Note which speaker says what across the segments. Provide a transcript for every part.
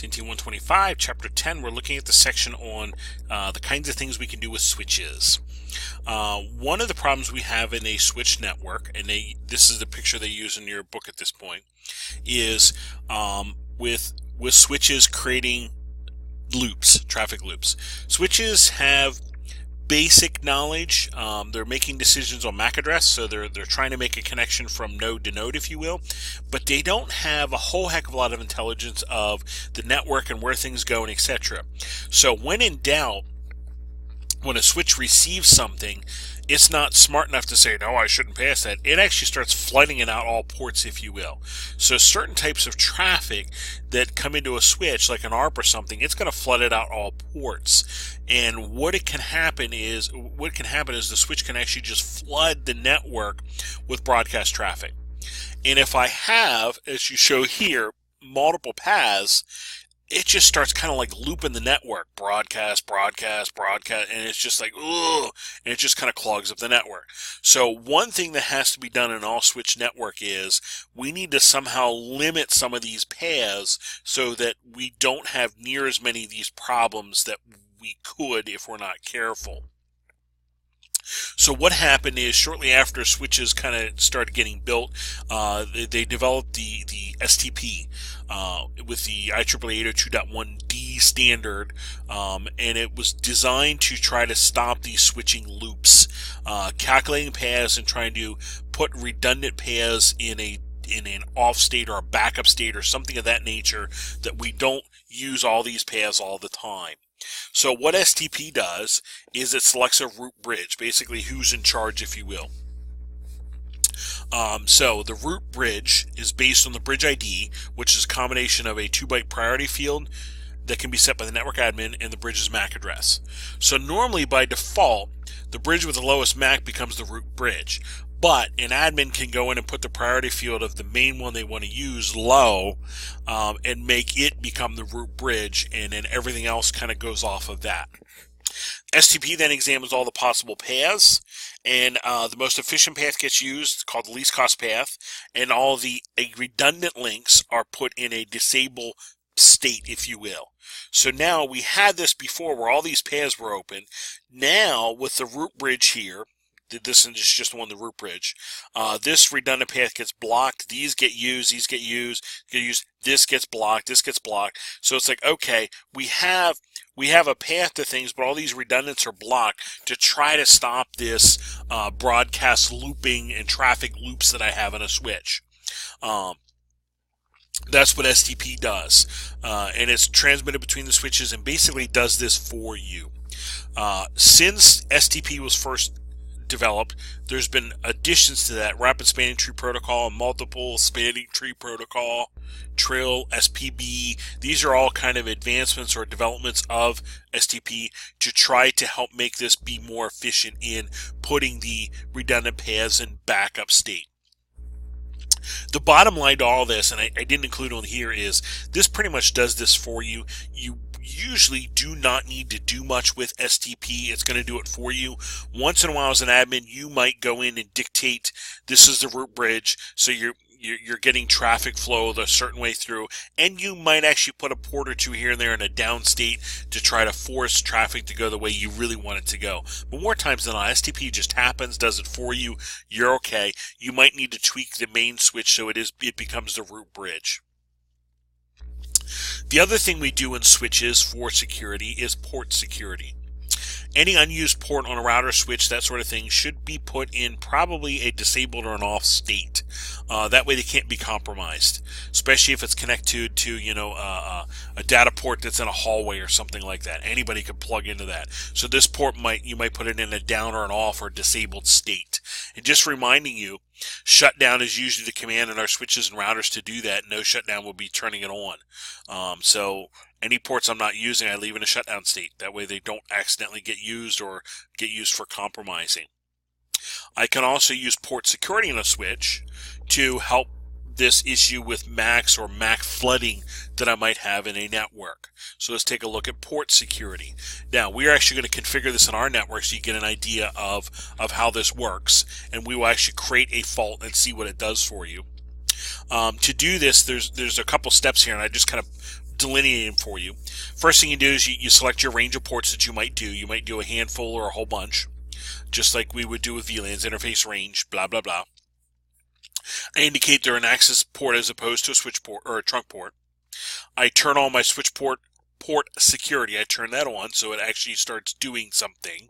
Speaker 1: CNT125, Chapter 10, we're looking at the section on the kinds of things we can do with switches. One of the problems we have in a switch network, and this is the picture they use in your book at this point, is with switches creating loops, traffic loops. Switches have basic knowledge. They're making decisions on MAC address, so they're trying to make a connection from node to node, if you will, but they don't have a whole heck of a lot of intelligence of the network and where things go and etc. So when in doubt, when a switch receives something, it's not smart enough to say, no, I shouldn't pass that. It actually starts flooding it out all ports, if you will. So certain types of traffic that come into a switch, like an ARP or something, it's going to flood it out all ports. And what can happen is the switch can actually just flood the network with broadcast traffic. And if I have, as you show here, multiple paths, it just starts kind of like looping the network, broadcast, and it's just like, ugh, and it just kind of clogs up the network. So one thing that has to be done in an all-switch network is we need to somehow limit some of these paths so that we don't have near as many of these problems that we could if we're not careful. So what happened is shortly after switches kind of started getting built, they developed the STP with the IEEE 802.1d standard, and it was designed to try to stop these switching loops, calculating paths and trying to put redundant paths in an off state or a backup state or something of that nature, that we don't use all these paths all the time. So what STP does is it selects a root bridge, basically who's in charge, if you will. So the root bridge is based on the bridge ID, which is a combination of a 2-byte priority field that can be set by the network admin and the bridge's MAC address. So normally by default, the bridge with the lowest MAC becomes the root bridge. But an admin can go in and put the priority field of the main one they want to use low, and make it become the root bridge, and then everything else kind of goes off of that. STP then examines all the possible paths, and the most efficient path gets used, called the least cost path, and all the redundant links are put in a disable state, if you will. So now we had this before where all these paths were open. Now with the root bridge here, this is just one, the root bridge. This redundant path gets blocked. These get used. These get used. This gets blocked. This gets blocked. So it's like, okay, we have a path to things, but all these redundants are blocked to try to stop this broadcast looping and traffic loops that I have in a switch. That's what STP does, and it's transmitted between the switches and basically does this for you. Since STP was first developed, there's been additions to that: rapid spanning tree protocol, multiple spanning tree protocol, Trill, SPB. These are all kind of advancements or developments of STP to try to help make this be more efficient in putting the redundant paths in backup state. The bottom line to all this, and I didn't include on here, is this pretty much does this for you. You usually do not need to do much with STP. It's going to do it for you. Once in a while as an admin, you might go in and dictate, this is the root bridge, so you're getting traffic flow a certain way through, and you might actually put a port or two here and there in a down state to try to force traffic to go the way you really want it to go. But more times than not, STP just happens, does it for you, you're okay. You might need to tweak the main switch so it becomes the root bridge. The other thing we do in switches for security is port security. Any unused port on a router, switch, that sort of thing, should be put in probably a disabled or an off state. That way they can't be compromised, especially if it's connected to, a data port that's in a hallway or something like that. Anybody could plug into that. So this port you might put it in a down or an off or disabled state. And just reminding you, shutdown is usually the command in our switches and routers to do that. No shutdown will be turning it on. So any ports I'm not using, I leave in a shutdown state. That way they don't accidentally get used or get used for compromising. I can also use port security in a switch to help this issue with MACs or MAC flooding that I might have in a network. So let's take a look at port security. Now, we're actually going to configure this in our network so you get an idea of how this works, and we will actually create a fault and see what it does for you. To do this, there's a couple steps here, and I just kind of delineate them for you. First thing you do is you select your range of ports that you might do. You might do a handful or a whole bunch, just like we would do with VLANs, interface range, blah, blah, blah. I indicate they're an access port as opposed to a switch port or a trunk port. I turn on my switch port security. I turn that on so it actually starts doing something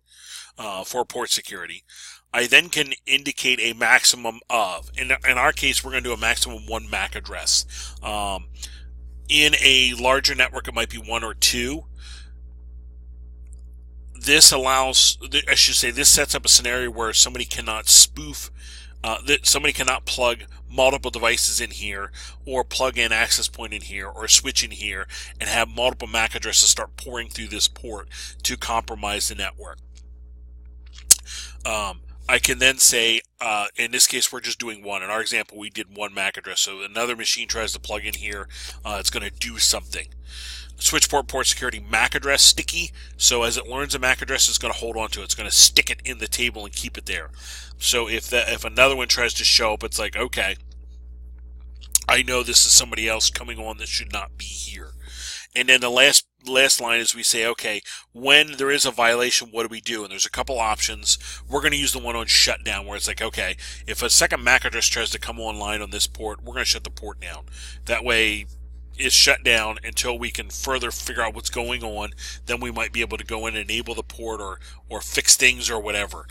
Speaker 1: for port security. I then can indicate a maximum of. In our case, we're going to do a maximum 1 MAC address. In a larger network, it might be 1 or 2. This allows, I should say, this sets up a scenario where somebody cannot spoof, somebody cannot plug multiple devices in here, or plug in access point in here, or switch in here, and have multiple MAC addresses start pouring through this port to compromise the network. I can then say, in this case, we're just doing 1. In our example, we did 1 MAC address. So another machine tries to plug in here, it's going to do something. Switch port security MAC address sticky. So as it learns a MAC address, it's going to hold on to it. It's going to stick it in the table and keep it there. So if another one tries to show up, it's like, okay, I know this is somebody else coming on that should not be here. And then the last line is we say, okay, when there is a violation, what do we do? And there's a couple options. We're going to use the one on shutdown, where it's like, okay, if a second MAC address tries to come online on this port, we're going to shut the port down. That way it's shut down until we can further figure out what's going on. Then we might be able to go in and enable the port or fix things or whatever.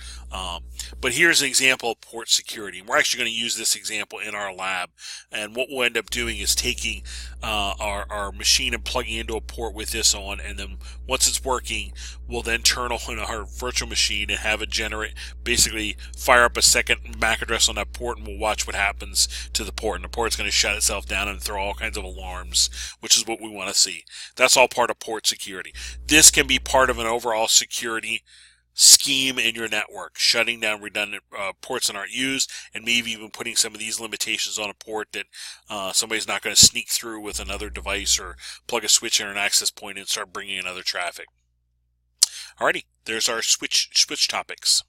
Speaker 1: But here's an example of port security. We're actually going to use this example in our lab. And what we'll end up doing is taking our machine and plugging into a port with this on. And then once it's working, we'll then turn on our virtual machine and have it generate, basically fire up a second MAC address on that port, and we'll watch what happens to the port. And the port's going to shut itself down and throw all kinds of alarms, which is what we want to see. That's all part of port security. This can be part of an overall security scheme in your network, shutting down redundant ports that aren't used, and maybe even putting some of these limitations on a port that somebody's not going to sneak through with another device or plug a switch in or an access point and start bringing in other traffic. Alrighty, there's our switch topics.